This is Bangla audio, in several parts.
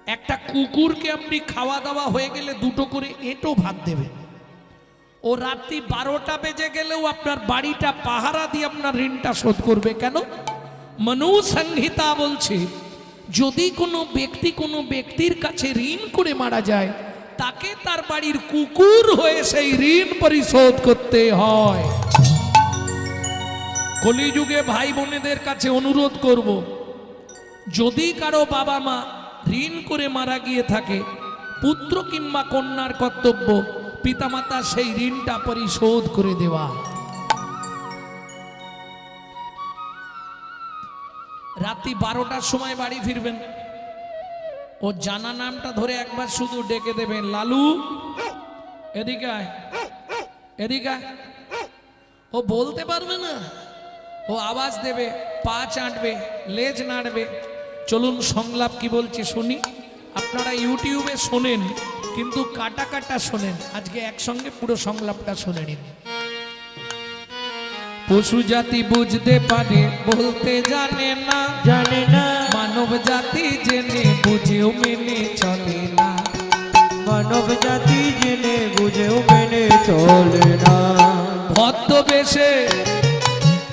একটা কুকুরকে আপনি খাওয়া দাওয়া হয়ে গেলে দুটো করে এঁটো ভাত দেবেন। ও রাত্রি 12টা বেজে গেলেও আপনার বাড়িটা পাহারা দিয়ে আপনার ঋণটা শোধ করবে। কেন? মনু সংহিতা বলছে যদি কোনো ব্যক্তি কোনো ব্যক্তির কাছে ঋণ করে মারা যায়, তাকে তার বাড়ির কুকুর হয়ে সেই ঋণ পরিশোধ করতে হয়। কলিযুগে ভাই বোনেদের কাছে অনুরোধ করব, যদি কারো বাবা মা ঋণ করে মারা গিয়ে থাকে, পুত্র কিংবা কন্যার কর্তব্য পিতামাতা সেই ঋণটা পরিশোধ করে দেওয়া। রাত্রি 12টার সময় বাড়ি ফিরবেন, ও জানা নামটা ধরে একবার শুধু ডেকে দেবেন, লালু এদিকে আয়, এদিকে আয়। ও বলতে পারবে না, ও আওয়াজ দেবে, পা চাটবে, লেজ নাড়বে। চলুন সংলাপ কি বলছে শুনি। আপনারা ইউটিউবে শোনেন কিন্তু কাটা কাটা শোনেন, আজকে একসঙ্গে পুরো সংলাপটা শুনে নিন। পশু জাতি বুঝতে পারে বলতে জানে না, জানে না মানব জাতি জেনে বুঝেও মেনে চলে না। মানব জাতি জেনে বুঝেও মেনে চলে না। ভদ্রবেশে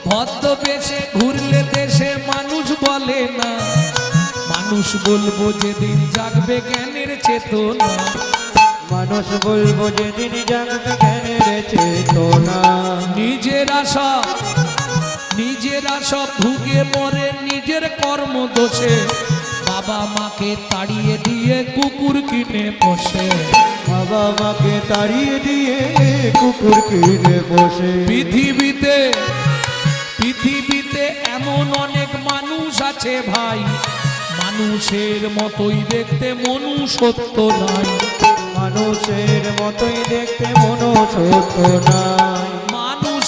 ভদ্রবেশে ঘুরলে দেশে মানুষ বলে না, মানুষ বলবো যেদিন জাগবে জ্ঞানের চেতনা। মানুষ বলবো যেদিন জাগবে জ্ঞানের চেতনা। নিজেরা সব ভুগে মরে নিজের কর্ম দোষে, বাবা মাকে তাড়িয়ে দিয়ে কুকুর কিনে বসে। বাবা মাকে তাড়িয়ে দিয়ে কুকুর কিনে বসে। পৃথিবীতে এমন অনেক মানুষ আছে ভাই, মানুষের মতোই দেখতে মনুষ্যত্ব নাই। মানুষের মতোই দেখতে মনুষ্যত্ব নাই। মানুষ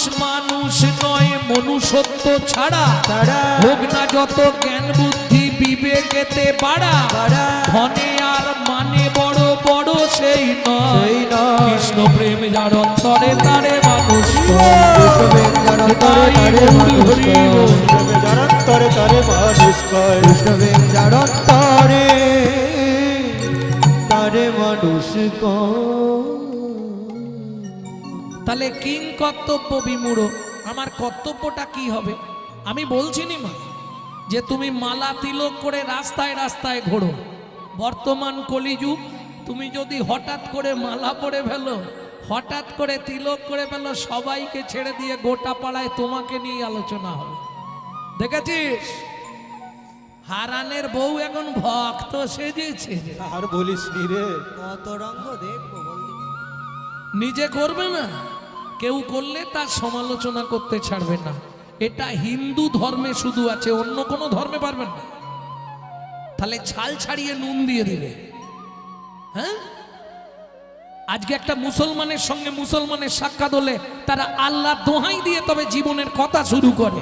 নয়, মনুষ্যত্ব ছাড়া তারা হোক না যত জ্ঞান বুদ্ধি বিবেকেতে বাড়া। তারা ধনে আর মানে বড় বড় সেই নয়, সেই নয়। কৃষ্ণ প্রেম যার অন্তরে তারে মানুষ কৃষ্ণবেগ যার অন্তরে তারে মানুষ কয়। কৃষ্ণবেগ যার অন্তরে তারে মানুষ কয়। তাহলে কিং কর্তব্য বিমূঢ়, আমার কর্তব্যটা কি হবে? আমি বলছি নি মা যে তুমি মালা তিলক করে রাস্তায় রাস্তায় ঘোরো। বর্তমান কলিযুগ, তুমি যদি হঠাৎ করে মালা পরে ফেলো, হঠাৎ করে তিলক করে ফেলো, সবাইকে ছেড়ে দিয়ে গোটা পাড়ায় তোমাকে নিয়ে আলোচনা হবে। দেখেছিস হারানের বউ এখন ভক্ত সেজেছে। আর বলিস নি রে, কত রঙ্গ দেখবো বললি। নিজে করবে না, কেউ করলে তার সমালোচনা করতে ছাড়বে না। এটা হিন্দু ধর্মে শুধু আছে, অন্য কোনো ধর্মে পারবেন না। তাহলে ছাল ছাড়িয়ে নুন দিয়ে দিবে। হ্যাঁ, আজকে একটা মুসলমানের সঙ্গে মুসলমানের সাক্ষাৎ হলে তারা আল্লাহ দোহাই দিয়ে তবে জীবনের কথা শুরু করে,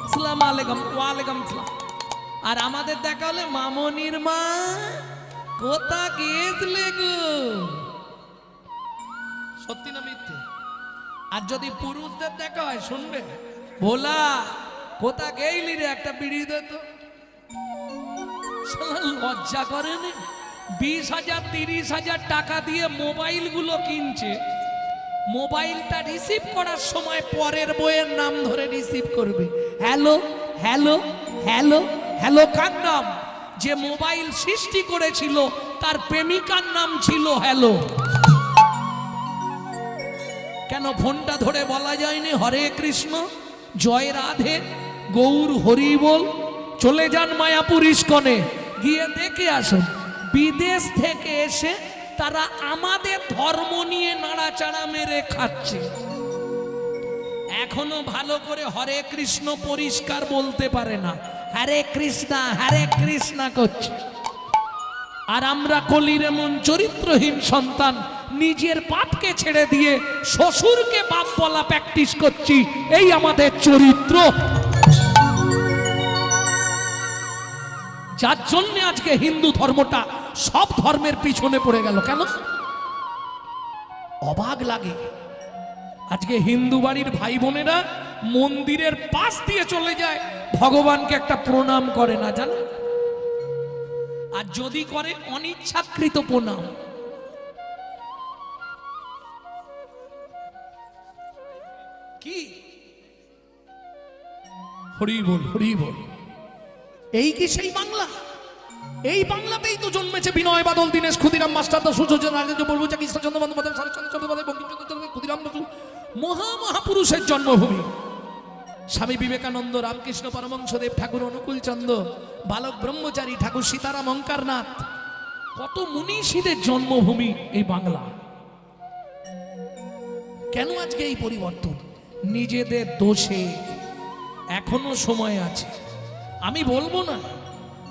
আসসালামু আলাইকুম, ওয়ালাইকুম আসসালাম। আর আমাদের দেখা হলে মামনির মা কোথা গেছলে গো, সত্যি না মিথ্যে? আর যদি পুরুষদের দেখা হয় শুনবে, ভোলা কোথা গেইলি রে, একটা বিড়ি দে তো। শালা লজ্জা করেনি? 20,000 30,000 টাকা দিয়ে মোবাইল গুলো কিনছে, মোবাইলটা রিসিভ করার সময় পরের বইয়ের নাম ধরে রিসিভ করবে। হ্যালো হ্যালো হ্যালো হ্যালো কার নাম? যে মোবাইল সৃষ্টি করেছিল তার প্রেমিকার নাম ছিল হ্যালো। কেন ফোনটা ধরে বলা যায়নি হরে কৃষ্ণ, জয় রাধে, গৌর হরি বল? চলে যান মায়াপুর ইস্কনে, গিয়ে দেখে আসুন বিদেশ থেকে এসে তারা আমাদের ধর্ম নিয়ে নাড়াচাড়া মেরে খাচ্ছে। এখনো ভালো করে হরে কৃষ্ণ পরিষ্কার বলতে পারে না, হরে কৃষ্ণা করছে। আর আমরা কলির এমন চরিত্রহীন সন্তান, নিজের বাপকে ছেড়ে দিয়ে শ্বশুরকে বাপ বলা প্র্যাকটিস করছি। এই আমাদের চরিত্র, যার জন্য আজকে হিন্দু ধর্মটা সব ধর্মের পিছনে পড়ে গেল। কেন? অবাক লাগে, আজকে হিন্দু বাড়ির ভাই বোনেরা মন্দিরের পাশ দিয়ে চলে যায়, ভগবানকে একটা প্রণাম করে না, জানো? আর যদি করে অনিচ্ছাকৃত প্রণাম। কি হরি বল, হরি বল। এই কি সেই বাংলা? এই বাংলাতেই তো জন্মেছে বিনয় বাদল, দীনেশ, ক্ষুদিরাম, মাস্টার দাস, সুযোজন, আচার্য, বড়বুচা, কৃষ্ণচন্দ্র বন্দ্যোপাধ্যায়, শরৎচন্দ্র চট্টোপাধ্যায়, বঙ্কিমচন্দ্র, ক্ষুদিরাম বসু, মহামহাপুরুষের জন্মভূমি। স্বামী বিবেকানন্দ, রামকৃষ্ণ পরমহংসদেব, ঠাকুর অনুকূল চন্দ্র, বালক ব্রহ্মচারী, ঠাকুর সীতারাম অঙ্কারনাথ, কত মনীষীদের জন্মভূমি এই বাংলা। কেন আজকে এই পরিবর্তন? নিজেদের দোষে। এখনো সময় আছে। আমি বলবো না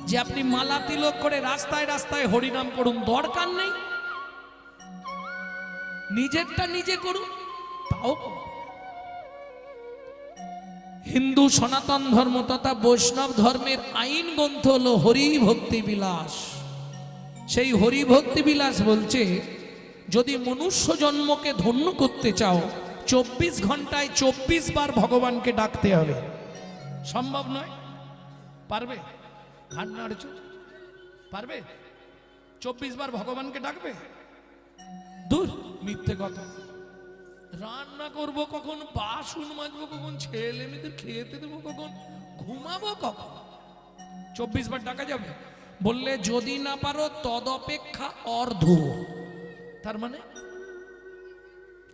যে আপনি মালা তিলক করে রাস্তায় রাস্তায় হরিনাম করুন, দরকার নেই। নিজেরটা নিজে করুন, তাও করুন। হিন্দু সনাতন ধর্ম তথা বৈষ্ণব ধর্মের আইন গ্রন্থ হলো হরি ভক্তি বিলাস। সেই হরি ভক্তি বিলাস বলছে, যদি মনুষ্য জন্মকে ধন্য করতে চাও 24 ঘন্টায় 24 বার ভগবানকে ডাকতে হবে। সম্ভব নয়? পারবে? হাত নাড়ছো, পারবে? 24 বার ভগবানকে ডাকবে? দূর, মিথ্যে কথা। রান্না করব কখন, বাসন মাজবো কখন, ছেলে মেয়েদের খেতে দেবো কখন, ঘুমাবো কখন? 24 বার ডাকা যাবে? বললে যদি না পারো তদপেক্ষা অর্ধ। তার মানে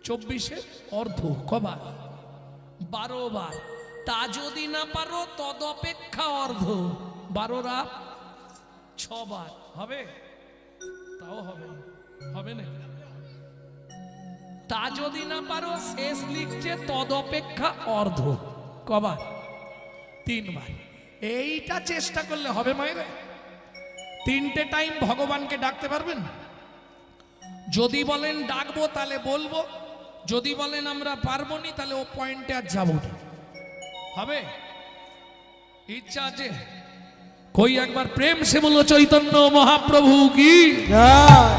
24-এর অর্ধ কবার? 12 বার। তা যদি না পারো তদপেক্ষা অর্ধ, 12 রাত 6 বার। হবে? তাও হবে, হবে না। তা যদি না পারো শেষ লিখছে তদপেক্ষা অর্ধ, কবার? 3 বার। এইটা চেষ্টা করলে হবে মায়ের। 3টে টাইম ভগবানকে ডাকতে পারবেন? যদি বলেন ডাকবো তাহলে বলবো, যদি বলেন আমরা পারবো নি তাহলে ও পয়েন্টে আর যাবো না। হবে? ইচ্ছা আছে? কই একবার প্রেম সে বলো চৈতন্য মহাপ্রভু কি জয়।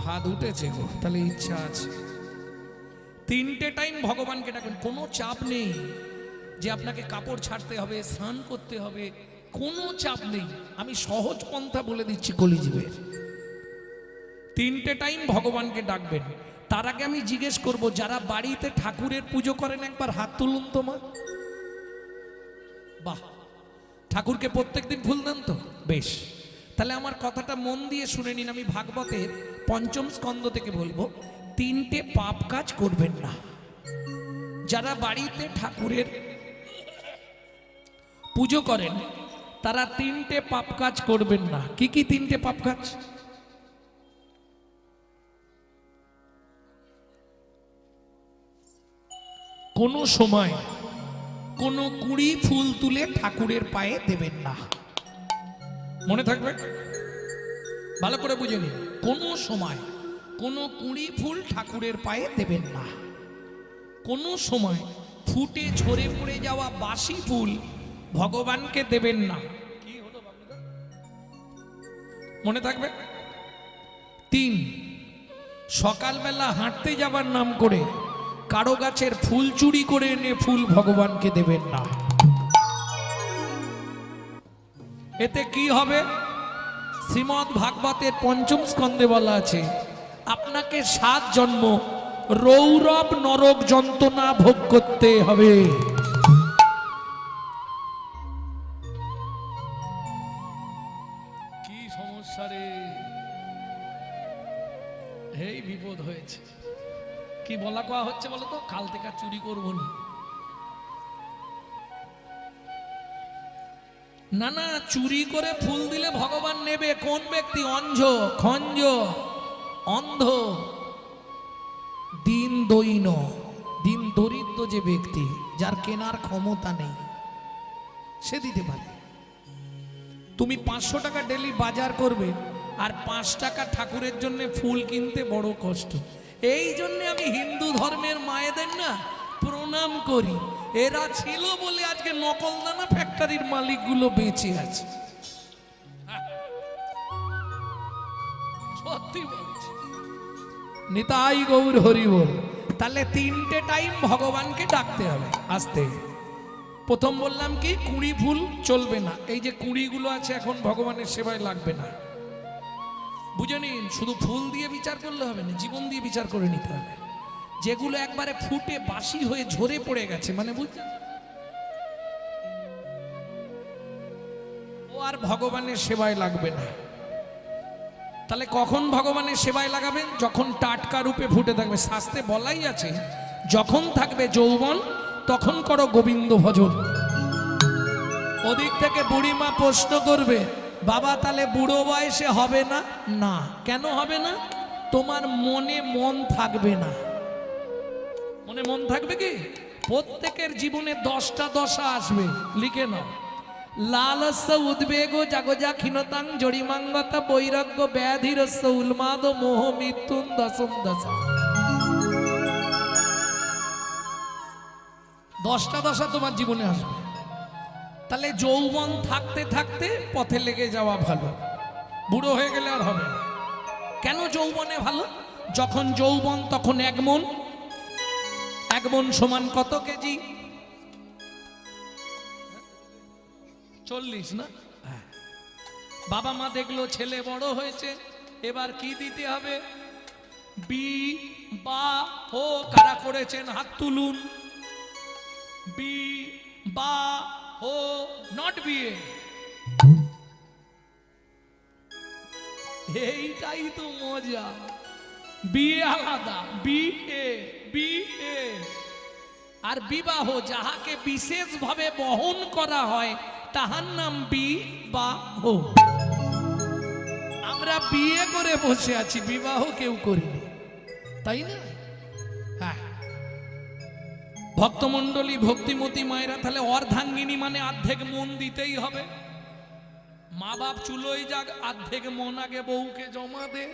হাত উঠেছে গো, তাহলে ইচ্ছা আছে। 3টে টাইম ভগবানকে ডাকুন, কোনো চাপ নেই যে আপনাকে কাপড় ছাড়তে হবে, স্নান করতে হবে, কোনো চাপ নেই। আমি সহজ পন্থা বলে দিচ্ছি কলিযুগের। 3টে টাইম ভগবানকে ডাকবেন। তার আগে আমি জিজ্ঞেস করব, যারা বাড়িতে ঠাকুরের পুজো করেন একবার হাত তুলুন তো মা। বাহ, ঠাকুরকে প্রত্যেকদিন ফুল দেন তো? বেশ, তাহলে আমার কথাটা মন দিয়ে শুনে নিন। আমি ভাগবতের 5ম স্কন্ধ থেকে বলবো, 3টে পাপ কাজ করবেন না। যারা বাড়িতে ঠাকুরের পুজো করেন তারা 3টে পাপ কাজ করবেন না। কি কি 3টে পাপ কাজ? কোনো সময় কোনো কুড়ি ফুল তুলে ঠাকুরের পায়ে দেবেন না। মনে থাকবে, ভালো করে বুঝে নিন। কোনো সময় কোনো কুড়ি ফুল ঠাকুরের পায়ে দেবেন না। কোনো সময় ফুটে ঝরে পড়ে যাওয়া বাসি ফুল ভগবানকে দেবেন না। কি হলো বাবুদা? মনে থাকবে। 3, সকালবেলা হাঁটতে যাবার নাম করে কারো গাছের ফুল চুরি করে এনে ফুল ভগবানকে দেবেন না। এতে কি হবে? শ্রীমদ্ ভাগবতের 5ম স্কন্ধে বলা আছে, আপনাকে 7 জন্ম রৌরব নরক যন্ত্রণা ভোগ করতে হবে। কি সমস্যা রে? এই বিপদ হয়েছে। কি বলা কোয়া হচ্ছে বলো তো? কাল থেকে চুরি করবো না। না না, চুরি করে ফুল দিলে ভগবান নেবে। কোন ব্যক্তি? অঞ্জ, খঞ্জ, অন্ধ, দিন দৈন, দিন দরিদ্র যে ব্যক্তি, যার কেনার ক্ষমতা নেই, সে দিতে পারে। তুমি 500 টাকা ডেলি বাজার করবে আর 5 টাকা ঠাকুরের জন্য ফুল কিনতে বড় কষ্ট। এই জন্য আমি হিন্দু ধর্মের মায়েদের না প্রণাম করি। এরা ছিল বলে আজকে নকলদানা ফ্যাক্টরির মালিকগুলো বেঁচে আছে। সত্যি বলছি, নিতাই গৌর হরি বল। তাহলে 3টে টাইম ভগবানকে ডাকতে হবে। আসতে প্রথম বললাম কি কুঁড়ি ফুল চলবে না, এই যে কুঁড়িগুলো আছে এখন ভগবানের সেবায় লাগবে না। বুঝে নিন, শুধু ফুল দিয়ে বিচার করলে হবে না, জীবন দিয়ে বিচার করে নিতে হবে। যেগুলো একবারে ফুটে বাসি হয়ে ঝরে পড়ে গেছে, মানে বুঝছেন, ও আর ভগবানের সেবায় লাগবে না। তাহলে কখন ভগবানের সেবায় লাগাবেন? যখন টাটকা রূপে ফুটে থাকবে। শাস্ত্রে বলাই আছে, যখন থাকবে যৌবন তখন করো গোবিন্দ ভজন। ওদিক থেকে বুড়িমা প্রশ্ন করবে, বাবা তাহলে বুড়ো বয়সে হবে না? না। কেন হবে না? তোমার মনে মন থাকবে না। মনে মন থাকবে কি? প্রত্যেকের জীবনে 10টা দশা আসবে, লিখে নাও। লালস্য উদ্বেগ জাগজা ক্ষীণতাং জড়িমাঙ্গতা বৈরাগ্য ব্যাধিরস্য উন্মাদ মোহ মৃত্যুন দশম দশা। 10টা দশা তোমার জীবনে আসবে। তাহলে যৌবন থাকতে থাকতে পথে লেগে যাওয়া ভালো, বুড়ো হয়ে গেলে আর হবে না। কেন যৌবনে ভালো? যখন যৌবন তখন 1 মন। 1 মন সমান কত কেজি? 40 না? বাবা মা দেখলো ছেলে বড় হয়েছে, এবার কি দিতে হবে? বিবাহ। কারা করেছেন হাত তুলুন। বিবাহ, নট বিয়ে। এইটাই তো মজা। বিয়ে আলাদা, বিয়ে বিয়ে আর বিবাহ যাহাকে বিশেষভাবে বহন করা হয় তাহার নাম বিবাহ। আমরা বিয়ে করে বসে আছি, বিবাহ কেউ করিনি, তাই না? হ্যাঁ, ভক্তমণ্ডলী ভক্তিমতী মায়েরা, তাহলে অর্ধাঙ্গিনী মানে অর্ধেক মন দিতেই হবে। মা বাপ চুলোই যাক, অর্ধেক মন আগে বউকে জমা দে।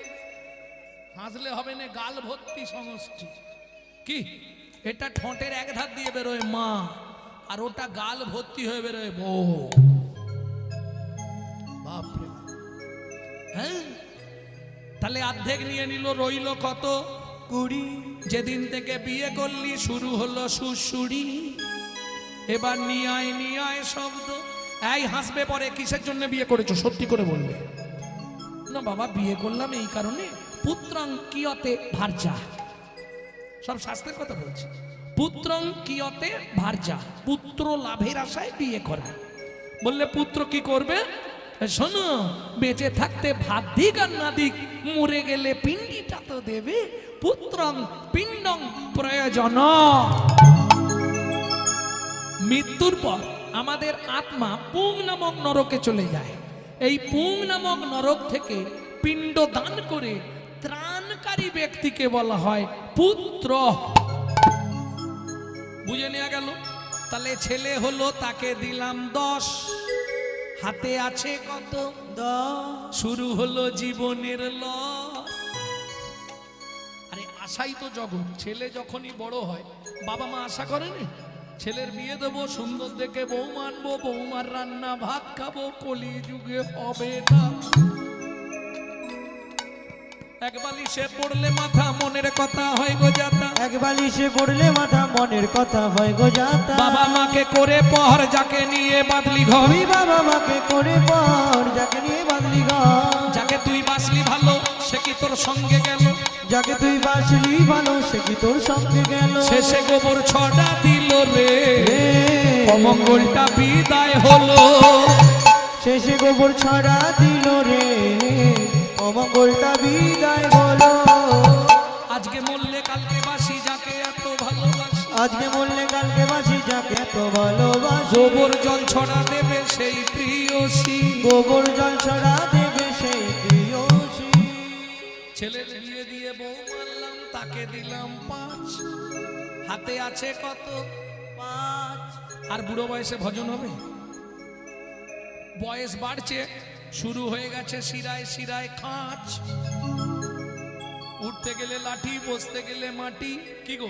হাসলে হবে না, গাল ভর্তি সমষ্টি। কি এটা ঠোঁটের এক ধার দিয়ে বেরোয় মা, আর ওটা গাল ভর্তি হয়ে বেরোয় বউ। বাপরে, হ্যাঁ। তাহলে অর্ধেক নিয়ে নিল, রইল কত? 20। যেদিন থেকে বিয়ে করলি শুরু হলো সুশুড়ি। এবার নিয়ে আয় শব্দ। এই হাসবে পরে, কিসের জন্য বিয়ে করেছো সত্যি করে বলবে। না বাবা বিয়ে করলাম এই কারণে, পুত্রং কিয়তে ভার্যা। সব শাস্ত্রের কথা বলছি। পুত্রং কিয়তে ভার্যা, পুত্র লাভের আশায় বিয়ে করা। বললে পুত্র কি করবে? শোনো, বেঁচে থাকতে ভাত দিক আর না দিক, মরে গেলে পিণ্ডিটা তো দেবে। পুত্রং পিণ্ডং প্রয়োজন। মৃত্যুর পর আমাদের আত্মা পুং নামক নরকে চলে যায়। এই পুং নামক নরক থেকে পিণ্ড দান করে ত্রাণকারী ব্যক্তিকে বলা হয় পুত্র। বুঝে নেওয়া গেল? তাহলে ছেলে হলো, তাকে দিলাম 10, হাতে আছে কত? 10। শুরু হলো জীবনের লস। আরে আশাই তো জগৎ। ছেলে যখনই বড় হয়, বাবা মা আশা করেনি ছেলের বিয়ে দেবো, সুন্দর দেখে বউ মানবো, বৌমার রান্না ভাত খাবো, কলি যুগে হবে না। এক বালিশে পড়লে মাথা মনের কথা হয় গো যাতা। এক বালিশে পড়লে মাথা মনের কথা হয় গো যাতা। বাবা মাকে করে পর যাকে নিয়ে বাঁধলি ঘর। ওই বাবা মাকে করে পর যাকে নিয়ে বাঁধলি ঘর। যাকে তুই বাসলি ভালো সে কি তোর সঙ্গে গেল। যাকে তুই বাসলি ভালো সে কি তোর সঙ্গে গেল। শেষে গোবর ছড়া দিল রে, অমঙ্গলটা বিদায় হলো। শেষে গোবর ছড়া দিল রে, অমঙ্গলটা বিদায় হলো। আজকে মরলে কালকে বাসি যাকে এত ভালোবাসি। আজকে মরলে কালকে বাসি যাকে এত ভালোবাসি। গোবর জল ছড়া দেবে সেই প্রিয়সী। গোবর জল ছড়া দেবে সেই প্রিয়সী। ছেলের বিয়ে দিয়ে বউ মারলাম, তাকে দিলাম 5, হাতে আছে কত? 5। আর বুড়ো বয়সে ভজন হবে? বয়স বাড়ছে, শুরু হয়ে গেছে শিরায় শিরায় খাঁচ। উঠতে গেলে লাঠি, বসতে গেলে মাটি। কি গো,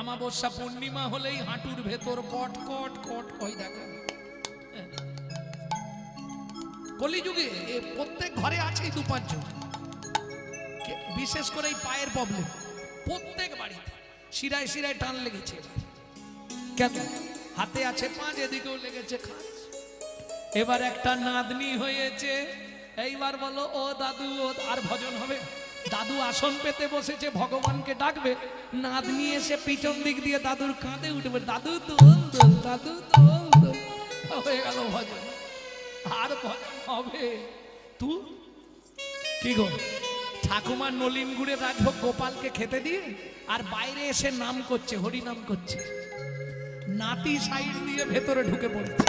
আমাবস্যা পূর্ণিমা হলেই হাঁটুর ভেতর কট কট কট। ওই দেখো কলিযুগে প্রত্যেক ঘরে আছে 2-5 জন। বিশেষ করে এই পায়ের প্রবলেম প্রত্যেক বাড়িতে, শিরায় শিরায় টান লেগেছে। কেন? হাতে আছে পাঁচ, এদিকেও লেগেছে খাঁজ। এবার একটা নাতনি হয়েছে, এইবার বলো ও দাদু, ও আর ভজন হবে? দাদু আসন পেতে বসেছে, ভগবানকে ডাকবে, নাতনি এসে পিছন দিক দিয়ে দাদুর কাঁধে উঠবে, দাদু দোল দোল, দাদু দোল দোল, হয়ে গেল ভজন। আর ভজন হবে? তুই কি গো, ঠাকুমার নলিন গুড়ে রাজভোগ গোপালকে খেতে দিয়ে আর বাইরে এসে নাম করছে, হরি নাম করছে, নাতি সাইড দিয়ে ভেতরে ঢুকে পড়েছে।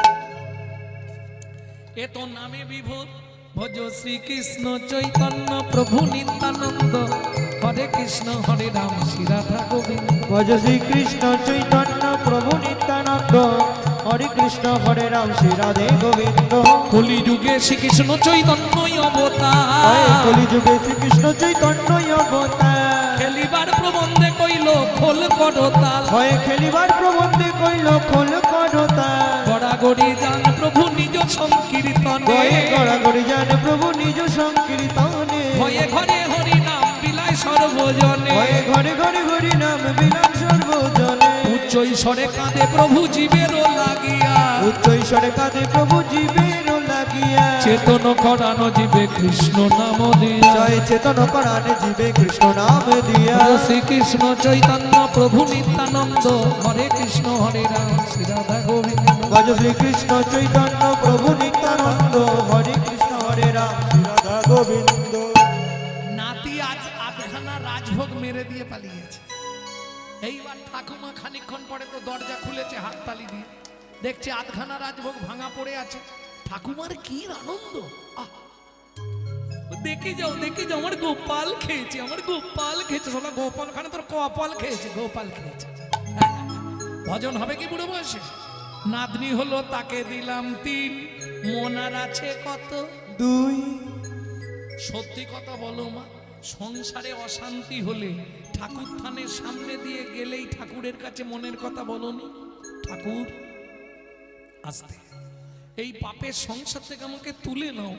এ তো নামে বিভোর। ভজ শ্রীকৃষ্ণ চৈতন্য প্রভু নিত্যানন্দ, হরে কৃষ্ণ হরে রাম শ্রী রাধা গোবিন্দ। ভজ শ্রী কৃষ্ণ চৈতন্য প্রভু নিত্যানন্দ, হরে কৃষ্ণ হরে রাম শ্রী রাধে গোবিন্দ। কলিযুগে শ্রীকৃষ্ণ চৈতন্যই অবতার, কলিযুগে শ্রীকৃষ্ণ চৈতন্য অবতার। খেলিবার প্রবন্ধে কইল খোল করতাল, হয় খেলিবার প্রবন্ধে কইল খোল করতাল। গড়াগড়ি যান প্রভু নিজ সংকীর্তনে, গড়াগড়ি যান প্রভু নিজ সংকীর্তনে। ভয়ে ঘরে হরি নাম বিলায় সর্বজনে, হয় ঘরে ঘরে হরি নাম বিলাম সর্বজনে। উচ্চ ঈশ্বরে কাঁদে প্রভু জীবেরও লাগিয়া, উচ্চ ঈশ্বরে কাঁদে প্রভু জীবের লাগিয়া। চেতন করানো জীবে কৃষ্ণ নাম দিয়া, জয় চেতন পরাণে জীবে কৃষ্ণ নাম দিয়া। শ্রীকৃষ্ণ চৈতন্য প্রভু নিত্যানন্দ, হরে কৃষ্ণ হরে রাম শ্রী রাধা গোবিন্দ। ভজ শ্রীকৃষ্ণ চৈতন্য প্রভু নিত্যানন্দ, হরে কৃষ্ণ হরে রাম শ্রী রাধা গোবিন্দ। নাতি আজ আধখানা রাজভোগ মেরে দিয়ে পালিয়েছে। এইবার ঠাকুমা খানিকক্ষণ পরে তো দরজা খুলেছে হাততালি দিয়ে, দেখছে আধখানা রাজভোগ ভাঙা পড়ে আছে। ঠাকুমার কি আনন্দ! আহ! দেখে যাও আমার গোপাল খেয়েছে, আমার গোপাল খেয়েছে। শোনা গোপাল খানে তোর কপাল খেয়েছে, গোপাল খেয়েছে। হ্যাঁ, ভজন হবে কি বুড়ো বয়সে? নাতনি হলো তাকে দিলাম 3, মনার আছে কত? 2। সত্যি কথা বলো মা, সংসারে অশান্তি হলে ঠাকুর থানের সামনে দিয়ে গেলেই ঠাকুরের কাছে মনের কথা বলনি, ঠাকুর আসতে এই পাপের সংসার থেকে আমাকে তুলে নাও,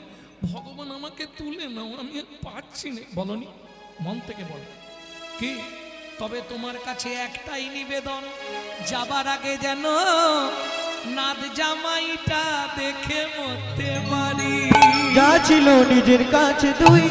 ভগবান আমাকে তুলে নাও, আমি আর পারছি না, বলনি? মন থেকে বলো কি? তবে তোমার কাছে একটাই নিবেদন, যাবার আগে যেন নাদ জামাইটা দেখে মরতে পারি। যা ছিল নিজের কাছে 2,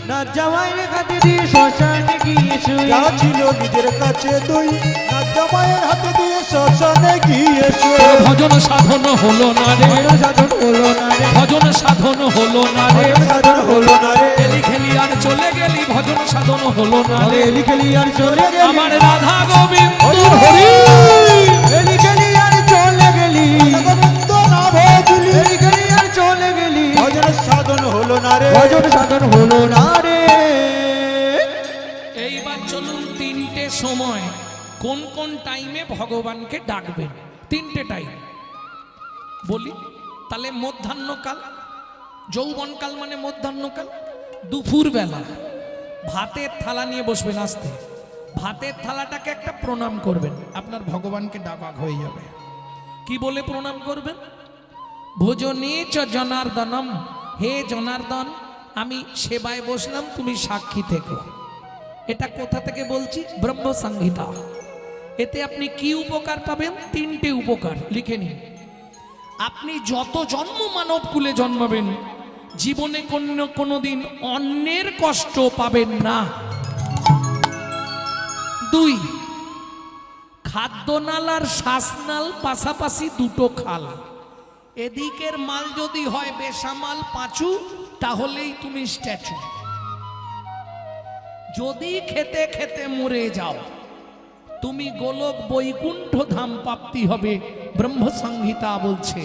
না জামাইয়ের হাতে দিয়ে শ্মশানে গিয়ে শুই। যা ছিল নিজের কাছে 2, না জামাইয়ের হাতে দিয়ে শ্মশানে গিয়ে শুয়ে। ভজন সাধন হলো না রে, ভজন সাধন হলো না রে, ভজন সাধন হলো না রে, ভজন সাধন হলো না রে। খেলি খেলি আর চলে গেলি, ভজন সাধন হলো না রে। এলি খেলি আর চলে গেলি, আমার রাধা গোবিন্দ হরি। এলি খেলি আর চলে গেলি, গোবিন্দ না ভজলি, এলি খেলি আর চলে গেলি। ভজন সাধন হলো না রে, ভজন সাধন হলো না রে। এইবার চলুন 3টে সময়, কোন কোন টাইমে ভগবানকে ডাকবেন? 3টে টাইম বলি তাহলে। মধ্যাহ্নকাল, যৌবনকাল মানে মধ্যাহ্নকাল, দুপুর বেলা ভাতের থালা নিয়ে বসবেন আস্তে, ভাতের থালাটাকে একটা প্রণাম করবেন, আপনার ভগবানকে ডাকা হয়ে যাবে। কি বলে প্রণাম করবেন? ভোজনে চ জনার্দনম, হে জনার্দন আমি সেবায় বসলাম, তুমি সাক্ষী থেকো। এটা কোথা থেকে বলছি? ব্রহ্ম সংহিতা। এতে আপনি কি উপকার পাবেন? 3টে উপকার লিখে নিন। আপনি যত জন্ম মানব কুলে জন্মাবেন, জীবনে কোনোদিন অন্যের কষ্ট পাবেন না। 2, খাদ্যনালার শ্বাসনাল পাশাপাশি 2টো খাল, এদিকের মাল যদি হয় বেসামাল পাঁচু, তাহলেই তুমি স্ট্যাচু। যদি খেতে খেতে মরে যাও, তুমি গোলক বৈকুণ্ঠ ধাম প্রাপ্তি হবে, ব্রহ্ম সংহিতা বলছে।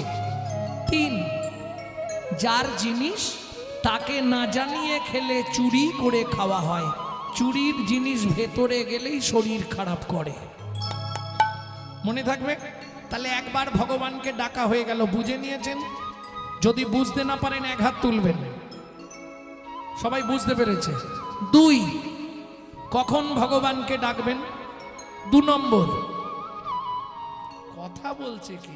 3, যার জিনিস তাকে না জানিয়ে খেলে চুরি করে খাওয়া হয়, চুরির জিনিস ভেতরে গেলেই শরীর খারাপ করে। মনে থাকবে? তাহলে একবার ভগবানকে ডাকা হয়ে গেল, বুঝে নিয়েছেন? যদি বুঝতে না পারেন 1 হাত তুলবেন। সবাই বুঝতে পেরেছে? 2, কখন ভগবানকে ডাকবেন? 2 নম্বর, কথা বলছে কি?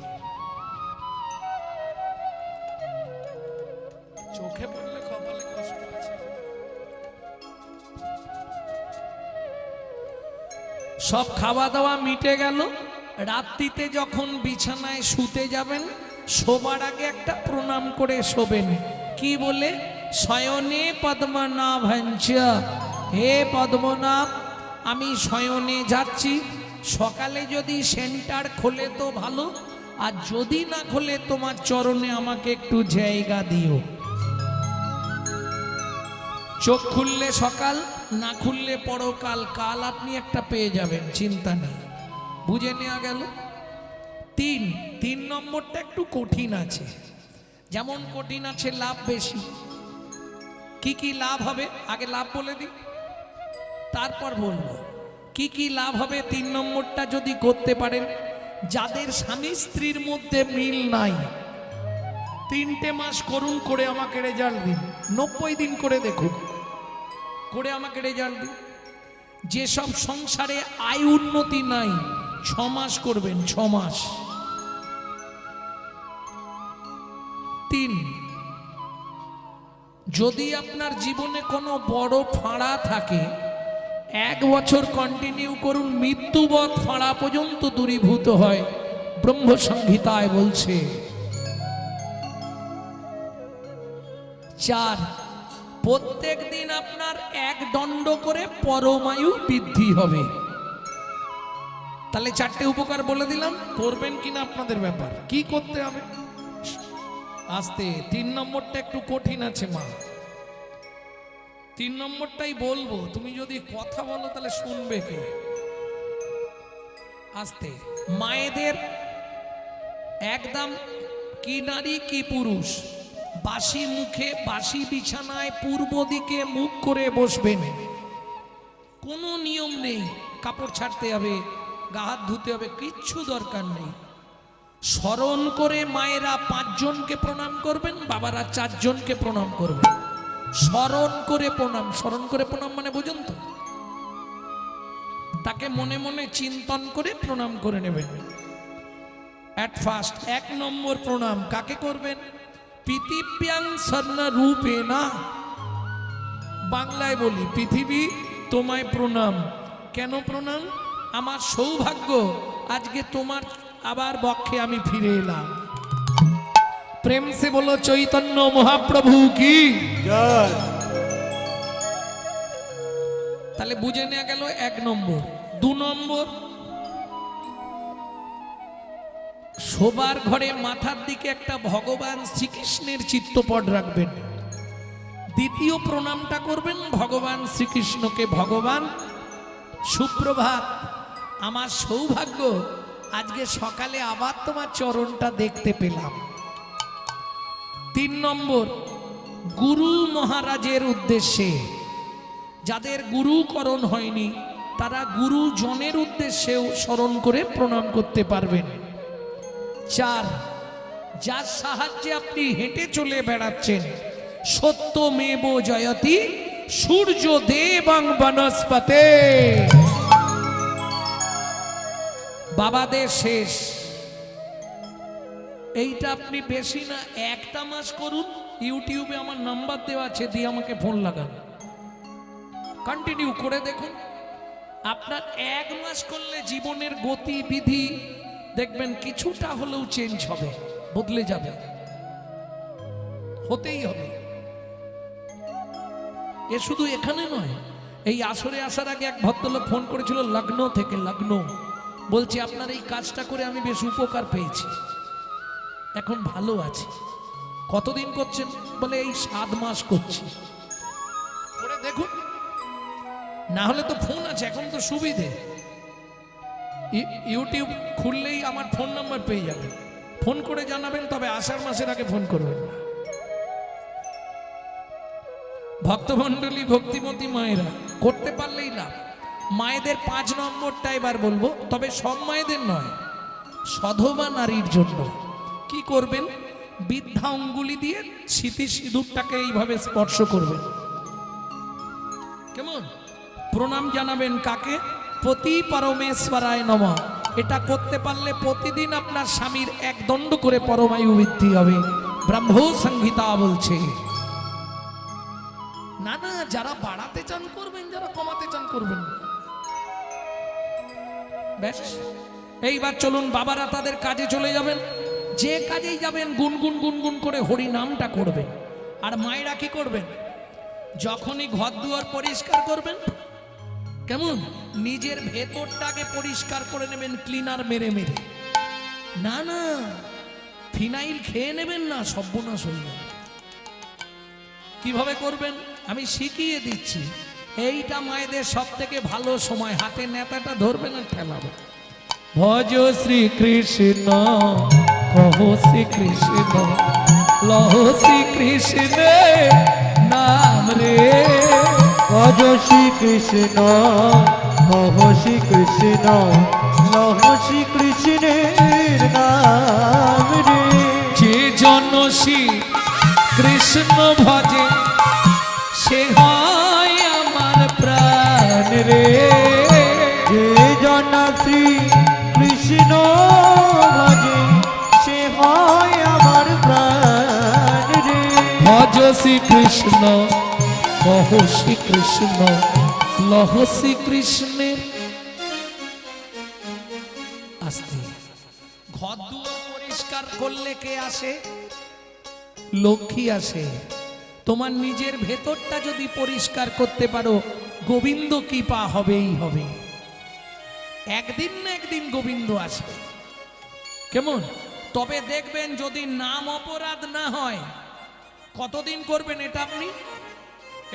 চোখে পড়লে কপালে কষ্ট আছে। সব খাওয়া দাওয়া মিটে গেল, রাত্রিতে যখন বিছানায় শুতে যাবেন শোবার আগে একটা প্রণাম করে শোবেন। কি বলে? শয়নে পদ্মনাভঞ্চ, হে পদ্মনাভ আমি শয়নে যাচ্ছি। সকালে যদি সেন্টার খোলে তো ভালো, আর যদি না খোলে তোমার চরণে আমাকে একটু জায়গা দিও। চোখ খুললে সকাল, না খুললে পরকাল। কাল আপনি একটা পেয়ে যাবেন, চিন্তা নেই। বুঝে নেওয়া গেল। তিন নম্বরটা একটু কঠিন আছে। যেমন কঠিন আছে লাভ বেশি। কি কি লাভ হবে আগে লাভ বলে দিই, তারপর বলবো কি কি লাভ হবে। 3 নম্বরটা যদি করতে পারেন, যাদের স্বামী স্ত্রীর মধ্যে মিল নাই 3টে মাস করুন, করে আমাকে রেজাল্ট দিন। 90 দিন করে দেখুন, করে আমাকে রেজাল্ট দিন। যেসব সংসারে আয় উন্নতি নাই 6 মাস করবেন, 6 মাস। 3, যদি আপনার জীবনে কোনো বড় ফাঁড়া থাকে 1 বছর কন্টিনিউ করুন, মৃত্যুবৎ ফাঁড়া পর্যন্ত দূরীভূত হয়, ব্রহ্ম সংহিতায় বলছে। 4, প্রত্যেক দিন আপনার 1 দণ্ড করে পরমায়ু বৃদ্ধি হবে। তাহলে 4টে উপকার বলে দিলাম, করবেন কিনা আপনাদের ব্যাপার। কি করতে হবে? আস্তে। 3 নম্বরটা একটু কঠিন আছে মা, 3 নম্বরটাই বলবো। তুমি যদি কথা বলো তাহলে শুনবে কে? আস্তে। মায়েদের একদম কি নারী কি পুরুষ, বাসি মুখে বাসি বিছানায় পূর্ব দিকে মুখ করে বসবেন। কোনো নিয়ম নেই, কাপড় ছাড়তে হবে, গা হাত ধুতে হবে, কিচ্ছু দরকার নেই। স্মরণ করে মায়েরা 5 জনকে প্রণাম করবেন, বাবারা 4 জনকে প্রণাম করবেন। স্মরণ করে প্রণাম। স্মরণ করে প্রণাম মানে বুঝুন তো, তাকে মনে মনে চিন্তন করে প্রণাম করে নেবেন। এট ফার্স্ট 1 নম্বর প্রণাম কাকে করবেন? পৃথিব্যাং স্বর্ণ রূপে না, বাংলায় বলি পৃথিবী তোমায় প্রণাম। কেন প্রণাম? আমার সৌভাগ্য আজকে তোমার আবার বক্ষে আমি ফিরে এলাম। প্রেম সে বলো চৈতন্য মহাপ্রভু কি জয়। তাহলে বুঝে নেওয়া গেল 1 নম্বর। 2 নম্বর, শোবার ঘরে মাথার দিকে একটা ভগবান শ্রীকৃষ্ণের চিত্রপট রাখবেন। দ্বিতীয় প্রণামটা করবেন ভগবান শ্রীকৃষ্ণকে। ভগবান সুপ্রভাত, আমার সৌভাগ্য আজকে সকালে আবার তোমার চরণটা দেখতে পেলাম। 3 নম্বর, গুরু মহারাজের উদ্দেশ্যে, যাদের গুরুকরণ হয়নি তারা গুরুজনের উদ্দেশ্যেও স্মরণ করে প্রণাম করতে পারবেন। 4, যার সাহায্যে আপনি হেঁটে চলে বেড়াচ্ছেন, সত্যমেব জয়তি সূর্য দেবং বনস্পতে, বাবাদের শেষ। এইটা আপনি বেশি না 1টা মাস করুন। ইউটিউবে আমার নাম্বার দেওয়া আছে, দিয়ে আমাকে ফোন লাগান, কন্টিনিউ করে দেখুন। আপনার 1 মাস করলে জীবনের গতিবিধি দেখবেন কিছুটা হলেও চেঞ্জ হবে, বদলে যাবে, হতেই হবে। এ শুধু এখানে নয়, এই আসরে আসার আগে এক ভদ্রলোক ফোন করেছিল লখনৌ থেকে। লখনৌ বলছে আপনার এই কাজটা করে আমি বেশ উপকার পেয়েছি, এখন ভালো আছি। কতদিন করছেন? বলে এই 7 মাস করছি। করে দেখুন, না হলে তো ফোন আছে, এখন তো সুবিধে। ইউটিউব খুললেই আমার ফোন নাম্বার পেয়ে যাবেন, ফোন করে জানাবেন। তবে আষাঢ় মাসের আগে ফোন করবেন না। ভক্তমণ্ডলী, ভক্তিমতী মায়েরা, করতে পারলেই লাভ। মায়েদের 5 নম্বরটা এবার বলবো, তবে সব মায়েদের নয়, সধবা নারীর জন্য। কি করবেন? বৃদ্ধা অঙ্গুলি দিয়ে স্মৃতি সিঁদুরটাকে এইভাবে স্পর্শ করবেন। কেমন? প্রণাম জানাবেন কাকে? পতি পরমেশ্বরায় নমঃ। এটা করতে পারলে প্রতিদিন আপনার স্বামীর 1 দণ্ড করে পরমায়ু বৃদ্ধি হবে, ব্রহ্ম সংহিতা বলছে। না না, যারা বাড়াতে চান করবেন, যারা কমাতে চান করবেন। ব্যাস এইবার চলুন বাবারা তাদের কাজে চলে যাবেন, যে কাজেই যাবেন গুনগুন গুনগুন করে হরি নামটা করবেন। আর মায়েরা কি করবেন, যখনই ঘর দুয়ার পরিষ্কার করবেন, কেমন নিজের ভেতরটাকে পরিষ্কার করে নেবেন ক্লিনার মেরে মেরে। না না, ফিনাইল খেয়ে নেবেন না, সর্বনাশ হয়ে যাবে। কিভাবে করবেন আমি শিখিয়ে দিচ্ছি। এইটা মায়েদের সব থেকে ভালো সময়, হাতে নেতাটা ধরবেন আর ঠেলাবে। ভজ শ্রীকৃষ্ণ কহ শ্রীকৃষ্ণ লহ শ্রীকৃষ্ণ নাম রে। ভজ শ্রীকৃষ্ণ কহ শ্রীকৃষ্ণ লহ শ্রীকৃষ্ণের নাম রে। যে জন শ্রী কৃষ্ণ ভজে সে হয় আমার প্রাণ রে। যে জন শ্রী কৃষ্ণ ভজে সে হয় আমার প্রাণ রে। ভজ শ্রীকৃষ্ণ কহ শ্রীকৃষ্ণ লহ শ্রীকৃষ্ণের। আস্তে ঘর দুয়ার পরিষ্কার করলে কে আসে, লক্ষ্মী আসে। তোমার নিজের ভেতরটা যদি পরিষ্কার করতে পারো, গোবিন্দ কৃপা হবেই হবে। একদিন না একদিন গোবিন্দ আসবে, কেমন? তবে দেখবেন যদি নাম অপরাধ না হয়, কতদিন করবেন এটা আপনি?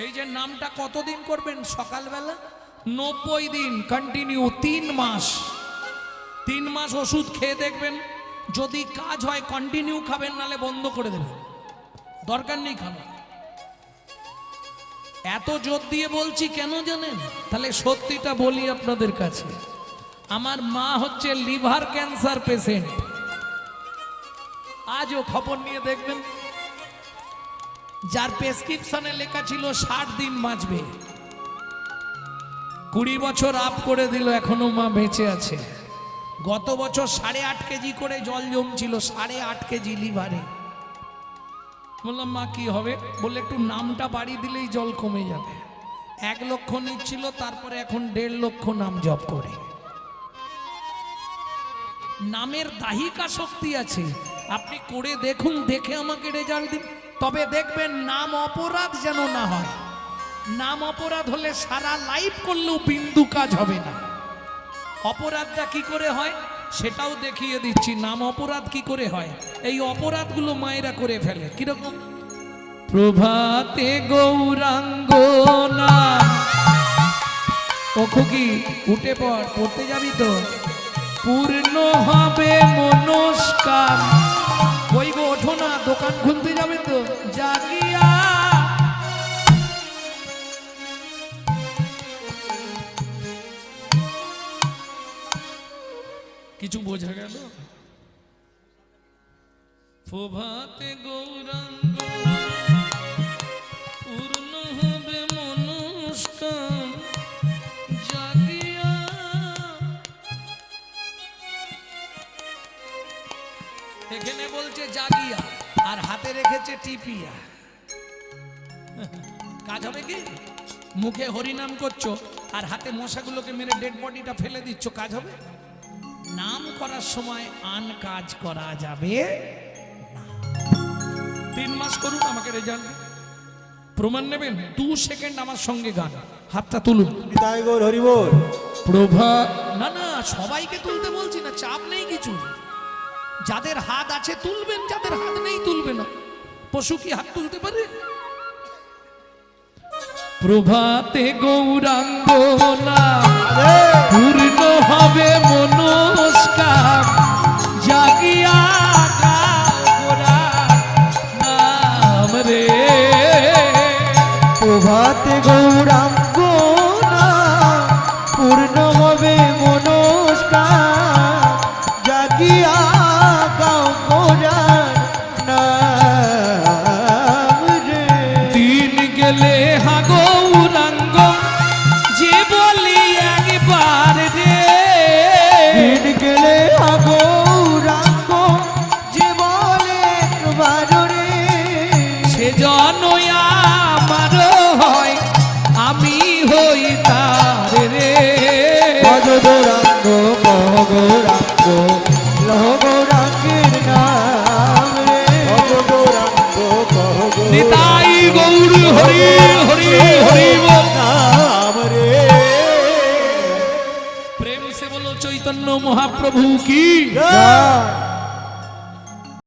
এই যে নামটা কতদিন করবেন? সকালবেলা 90 দিন কন্টিনিউ, 3 মাস। 3 মাস ওষুধ খেয়ে দেখবেন, যদি কাজ হয় কন্টিনিউ খাবেন, নালে বন্ধ করে দেবেন, দরকার নেই খাবেন। এত জোর দিয়ে বলছি কেন জানেন? তাহলে সত্যিটা বলি আপনাদের কাছে। আমার মা হচ্ছে লিভার ক্যান্সার পেশেন্ট। আজও খবর নিয়ে দেখবেন, যার প্রেসক্রিপশনে লেখা ছিল 60 দিন বাঁচবে, 20 বছর আপ করে দিল, এখনো মা বেঁচে আছে। গত বছর 8.5 কেজি করে জল জমছিল, 8.5 কেজি লিভারে। বললাম মা কি হবে? বললে একটু নামটা বাড়ি দিলেই জল কমে যাবে। 1 লক্ষ নিচ্ছিল, তারপরে এখন 1.5 লক্ষ নাম জপ করে। নামের দাহিকা শক্তি আছে, আপনি করে দেখুন, দেখে আমাকে রেজাল্ট দিন। তবে দেখবেন নাম অপরাধ যেন না হয়। নাম অপরাধ হলে সারা লাইফ করলেও বিন্দু কাজ হবে না। অপরাধটা কি করে হয় সেটাও দেখিয়ে দিচ্ছি। নাম অপরাধ কি করে হয়, এই অপরাধগুলো মায়েরা করে ফেলে। কিরকম? প্রভাতে গৌরাঙ্গ নাম। ও খুকি উঠে পড়, পড়তে যাবি তো? পূর্ণ হবে মনস্কাম। কই গো ওঠো না, দোকান খুলতে যাবে তো? জাগিয়া কিছু বোঝা গেল? প্রভাতে গৌরাঙ্গ পূর্ণ হবে মনস্কাম জাগিয়া। এখানে বলছে জাগিয়া, আর হাতে রেখেছে টিপিয়া। কাজ হবে কি? মুখে হরিনাম করছো আর হাতে মশাগুলোকে মেরে ডেড বডিটা ফেলে দিচ্ছ, কাজ হবে? নাম করার সময় আন কাজ করা যাবে না। 3 মাস করুন, আমাকে রেজাল্ট দিন। প্রমাণ নেবেন? 2 সেকেন্ড আমার সঙ্গে গান, হাতটা তুলুন। নিতাই গৌর হরি বল। প্রভা না না, সবাইকে তুলতে বলছি না, চাপ নেই কিছু। যাদের হাত আছে তুলবেন, যাদের হাত নেই তুলবে না। পশু কি হাত তুলতে পারে? প্রভাতে গৌরাঙ্গ নাম পূর্ণ হবে মনস্কাম জাগিয়া গাও গোরার নাম রে। প্রভাতে গৌরাঙ্গ নাম পূর্ণ হবে মনস্কাম জাগিয়া গাও গোরার নাম রে। দিন গেলে হা গৌরাঙ্গ যে বলি একবার রে। দিন গেলে গৌরাঙ্গ যে বলে একবার রে। সে জনই আমার হয়, আমি হই তার রে। ভজ গৌরাঙ্গ কহ গৌরাঙ্গ চৈতন্য মহাপ্রভু কি জয়।